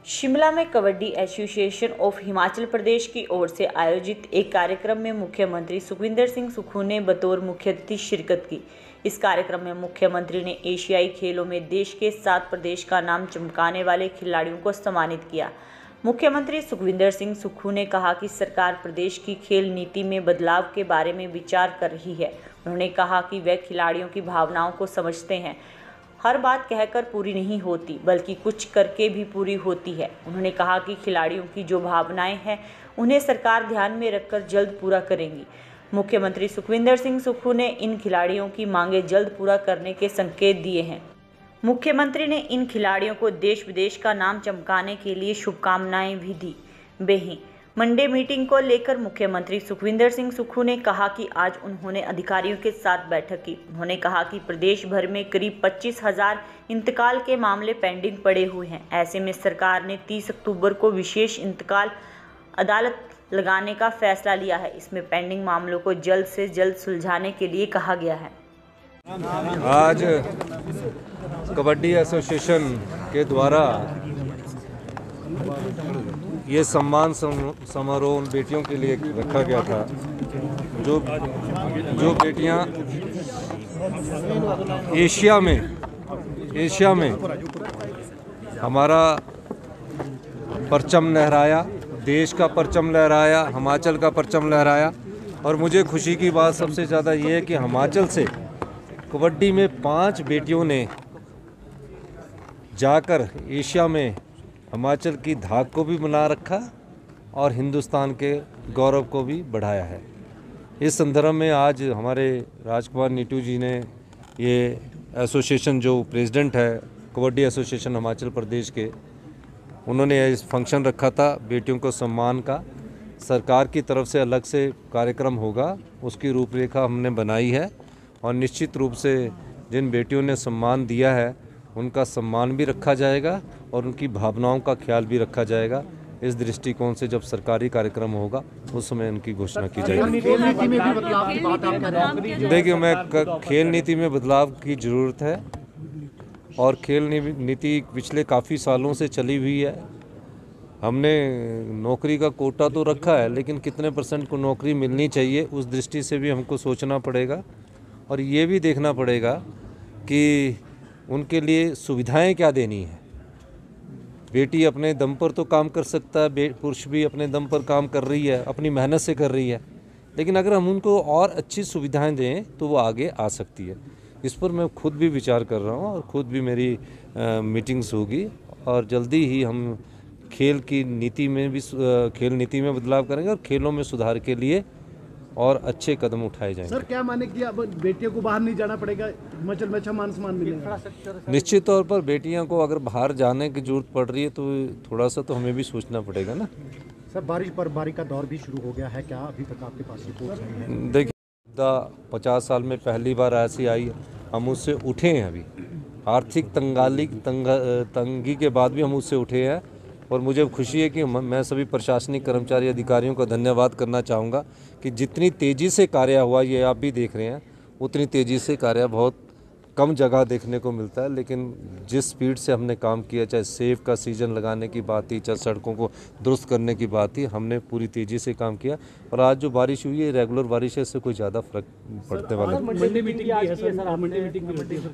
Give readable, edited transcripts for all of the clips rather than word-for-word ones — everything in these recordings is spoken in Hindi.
शिमला में कबड्डी एसोसिएशन ऑफ हिमाचल प्रदेश की ओर से आयोजित एक कार्यक्रम में मुख्यमंत्री सुखविंदर सिंह सुक्खू ने बतौर मुख्य अतिथि शिरकत की। इस कार्यक्रम में मुख्यमंत्री ने एशियाई खेलों में देश के 7 प्रदेश का नाम चमकाने वाले खिलाड़ियों को सम्मानित किया। मुख्यमंत्री सुखविंदर सिंह सुक्खू ने कहा कि सरकार प्रदेश की खेल नीति में बदलाव के बारे में विचार कर रही है। उन्होंने कहा कि वे खिलाड़ियों की भावनाओं को समझते हैं। हर बात कहकर पूरी नहीं होती, बल्कि कुछ करके भी पूरी होती है। उन्होंने कहा कि खिलाड़ियों की जो भावनाएं हैं उन्हें सरकार ध्यान में रखकर जल्द पूरा करेंगी। मुख्यमंत्री सुखविंदर सिंह सुक्खू ने इन खिलाड़ियों की मांगें जल्द पूरा करने के संकेत दिए हैं। मुख्यमंत्री ने इन खिलाड़ियों को देश विदेश का नाम चमकाने के लिए शुभकामनाएं भी दी। मंडे मीटिंग को लेकर मुख्यमंत्री सुखविंदर सिंह सुक्खू ने कहा कि आज उन्होंने अधिकारियों के साथ बैठक की। उन्होंने कहा कि प्रदेश भर में करीब 25,000 इंतकाल के मामले पेंडिंग पड़े हुए हैं। ऐसे में सरकार ने 30 अक्टूबर को विशेष इंतकाल अदालत लगाने का फैसला लिया है। इसमें पेंडिंग मामलों को जल्द से जल्द सुलझाने के लिए कहा गया है। आज कबड्डी एसोसिएशन के द्वारा ये सम्मान समारोह उन बेटियों के लिए रखा गया था जो बेटियां एशिया में हमारा परचम लहराया, देश का परचम लहराया, हिमाचल का परचम लहराया। और मुझे खुशी की बात सबसे ज़्यादा ये है कि हिमाचल से कबड्डी में 5 बेटियों ने जाकर एशिया में हिमाचल की धाक को भी बना रखा और हिंदुस्तान के गौरव को भी बढ़ाया है। इस संदर्भ में आज हमारे राजकुमार नीटू जी ने ये एसोसिएशन जो प्रेसिडेंट है कबड्डी एसोसिएशन हिमाचल प्रदेश के, उन्होंने इस फंक्शन रखा था बेटियों को सम्मान का। सरकार की तरफ से अलग से कार्यक्रम होगा, उसकी रूपरेखा हमने बनाई है और निश्चित रूप से जिन बेटियों ने सम्मान दिया है उनका सम्मान भी रखा जाएगा और उनकी भावनाओं का ख्याल भी रखा जाएगा। इस दृष्टिकोण से जब सरकारी कार्यक्रम होगा उस समय उनकी घोषणा की जाएगी। देखिए, मैं खेल नीति में बदलाव की ज़रूरत है और खेल नीति पिछले काफ़ी सालों से चली हुई है। हमने नौकरी का कोटा तो रखा है, लेकिन कितने % को नौकरी मिलनी चाहिए उस दृष्टि से भी हमको सोचना पड़ेगा और ये भी देखना पड़ेगा कि उनके लिए सुविधाएं क्या देनी है। बेटी अपने दम पर तो काम कर सकता है, पुरुष भी अपने दम पर काम कर रही है, अपनी मेहनत से कर रही है, लेकिन अगर हम उनको और अच्छी सुविधाएं दें तो वो आगे आ सकती है। इस पर मैं खुद भी विचार कर रहा हूँ और खुद भी मेरी मीटिंग्स होगी और जल्दी ही हम खेल नीति में बदलाव करेंगे और खेलों में सुधार के लिए और अच्छे कदम उठाए जाएंगे। सर, क्या माने कि अब बेटियों को बाहर नहीं जाना पड़ेगा, हिमाचल में अच्छा मान सम्मान मिलेगा? निश्चित तौर पर बेटियों को अगर बाहर जाने की जरूरत पड़ रही है तो थोड़ा सा तो हमें भी सोचना पड़ेगा ना। सर, बर्फबारी का दौर भी शुरू हो गया है, क्या अभी तक आपके पास रिपोर्ट नहीं है? देखिए, 50 साल में पहली बार ऐसी आई, हम उससे उठे हैं। अभी आर्थिक तंगी के बाद भी हम उससे उठे हैं और मुझे खुशी है कि मैं सभी प्रशासनिक कर्मचारी अधिकारियों का धन्यवाद करना चाहूँगा कि जितनी तेज़ी से कार्य हुआ, ये आप भी देख रहे हैं, उतनी तेज़ी से कार्य बहुत कम जगह देखने को मिलता है। लेकिन जिस स्पीड से हमने काम किया, चाहे सेब का सीज़न लगाने की बात थी, चाहे सड़कों को दुरुस्त करने की बात थी, हमने पूरी तेज़ी से काम किया। और आज जो बारिश हुई है रेगुलर बारिश है, इससे कोई ज़्यादा फर्क पड़ने वाला है।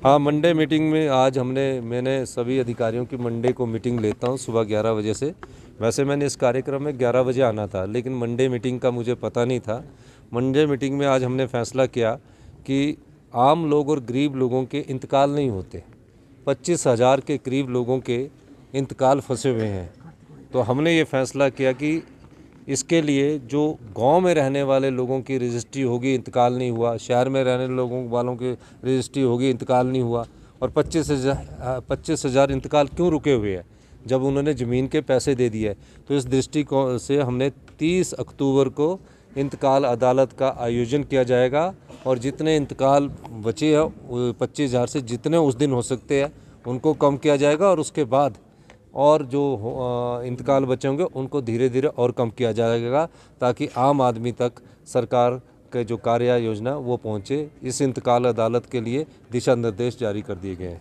हाँ, मंडे मीटिंग में आज मैंने सभी अधिकारियों की मंडे को मीटिंग लेता हूँ सुबह 11 बजे से। वैसे मैंने इस कार्यक्रम में 11 बजे आना था, लेकिन मंडे मीटिंग का मुझे पता नहीं था। मंडे मीटिंग में आज हमने फैसला किया कि आम लोग और गरीब लोगों के इंतकाल नहीं होते। 25,000 के करीब लोगों के इंतकाल फंसे हुए हैं। तो हमने ये फैसला किया कि इसके लिए जो गांव में रहने वाले लोगों की रजिस्ट्री होगी, इंतकाल नहीं हुआ, शहर में रहने वालों की रजिस्ट्री होगी, इंतकाल नहीं हुआ, और 25,000 इंतकाल क्यों रुके हुए हैं जब उन्होंने ज़मीन के पैसे दे दिए। तो इस दृष्टिकोण से हमने 30 अक्टूबर को इंतकाल अदालत का आयोजन किया जाएगा और जितने इंतकाल बचे हैं 25,000 से जितने उस दिन हो सकते हैं उनको कम किया जाएगा और उसके बाद और जो इंतकाल बचे होंगे उनको धीरे धीरे और कम किया जाएगा ताकि आम आदमी तक सरकार के जो कार्य योजना वो पहुँचे। इस इंतकाल अदालत के लिए दिशा निर्देश जारी कर दिए गए हैं।